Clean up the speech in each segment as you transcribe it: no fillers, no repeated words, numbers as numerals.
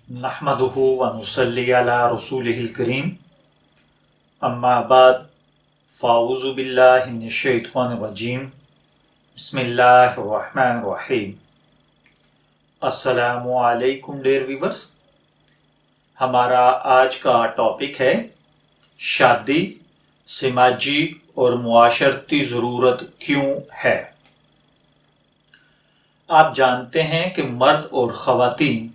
नहमदुहु व नुसल्ली अला रसूलिहिल करीम अम्मा बाद फ़ाऊज़ु बिल्लाहि मिनश शैतानिर रजीम बिस्मिल्लाहिर रहमानिर रहीम। अस्सलामु अलैकुम डियर व्यूअर्स, हमारा आज का टॉपिक है शादी समाजी और मुआशरती ज़रूरत क्यों है। आप जानते हैं कि मर्द और ख़वातीन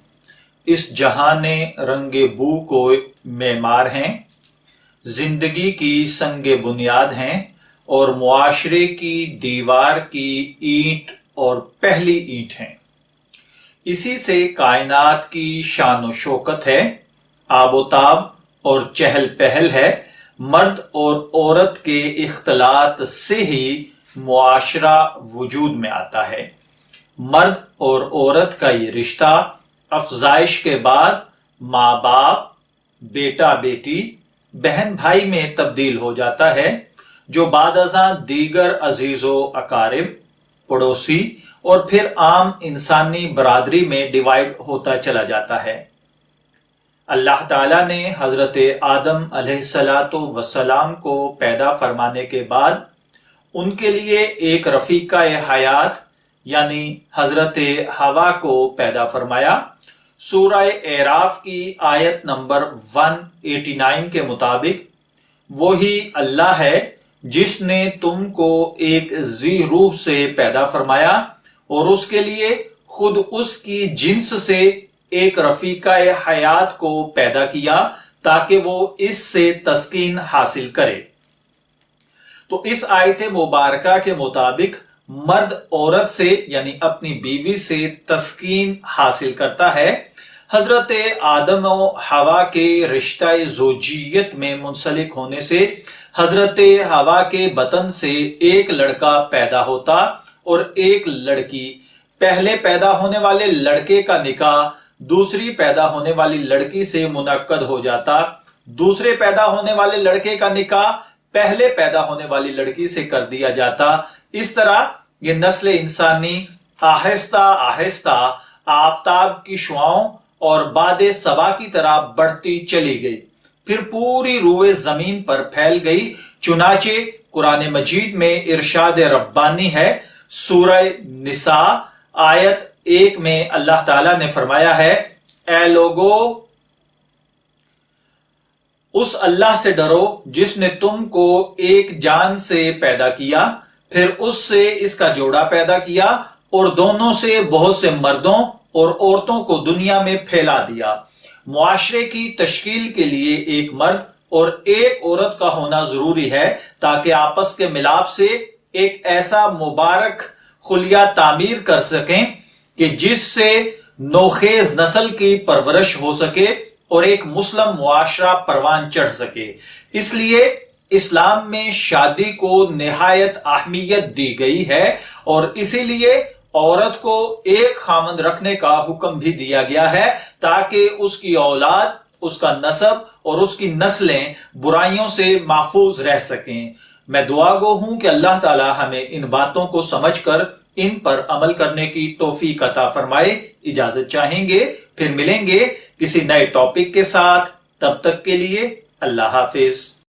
इस जहाने रंगे बू को मेमार हैं, जिंदगी की संगे बुनियाद हैं और मुआशरे की दीवार की ईंट और पहली ईंट हैं। इसी से कायनात की शान व शौकत है, आबोताब और चहल पहल है। मर्द और औरत के इख्तलात से ही मुआशरा वजूद में आता है। मर्द और औरत का ये रिश्ता अफजाइश के बाद माँ बाप, बेटा बेटी, बहन भाई में तब्दील हो जाता है, जो बादअज़ां दीगर अजीजो अकारिब, पड़ोसी और फिर आम इंसानी बरादरी में डिवाइड होता चला जाता है। अल्लाह ताला ने हजरत आदम अलैहिस्सलातु वस्सलाम को पैदा फरमाने के बाद उनके लिए एक रफीका हयात यानी हजरत हवा को पैदा फरमाया। सूरह एराफ की आयत नंबर 189 के मुताबिक वही अल्लाह है जिसने तुमको एक जी रूह से पैदा फरमाया और उसके लिए खुद उसकी जिन्स से एक रफीका हयात को पैदा किया ताकि वो इससे तस्कीन हासिल करे। तो इस आयत मुबारका के मुताबिक मर्द औरत से यानी अपनी बीवी से तस्कीन हासिल करता है। हजरत आदम और हवा के रिश्ता ज़ोजियत में मुंसलिक होने से हजरत हवा के बतन से एक लड़का पैदा होता और एक लड़की। पहले पैदा होने वाले लड़के का निकाह दूसरी पैदा होने वाली लड़की से मुनक्कद हो जाता, दूसरे पैदा होने वाले लड़के का निकाह पहले पैदा होने वाली लड़की से कर दिया जाता। इस तरह ये नस्ल इंसानी आहिस्ता आहिस्ता आफताब की शुआओं और बादे सबा की तरह बढ़ती चली गई, फिर पूरी रूए जमीन पर फैल गई। चुनाचे कुरान मजीद में इरशाद रब्बानी है। सूरह निसा आयत 1 में अल्लाह ताला ने फरमाया है, ऐ लोगो उस अल्लाह से डरो जिसने तुमको एक जान से पैदा किया, फिर उससे इसका जोड़ा पैदा किया और दोनों से बहुत से मर्दों और औरतों को दुनिया में फैला दिया। मुआशरे की तश्कील के लिए एक मर्द और एक औरत का होना जरूरी है ताकि आपस के मिलाप से एक ऐसा मुबारक खुलिया तामीर कर सकें कि जिससे नौखेज नस्ल की परवरिश हो सके और एक मुस्लिम मुआशरा परवान चढ़ सके। इसलिए इस्लाम में शादी को निहायत अहमियत दी गई है और इसीलिए औरत को एक खामंद रखने का हुक्म भी दिया गया है ताकि उसकी औलाद, उसका नस्ब और उसकी नस्लें बुराइयों से महफूज रह सकें। मैं दुआ गो हूं कि अल्लाह ताला हमें इन बातों को समझकर इन पर अमल करने की तौफीक अता फरमाए। इजाजत चाहेंगे, फिर मिलेंगे किसी नए टॉपिक के साथ। तब तक के लिए अल्लाह हाफिज।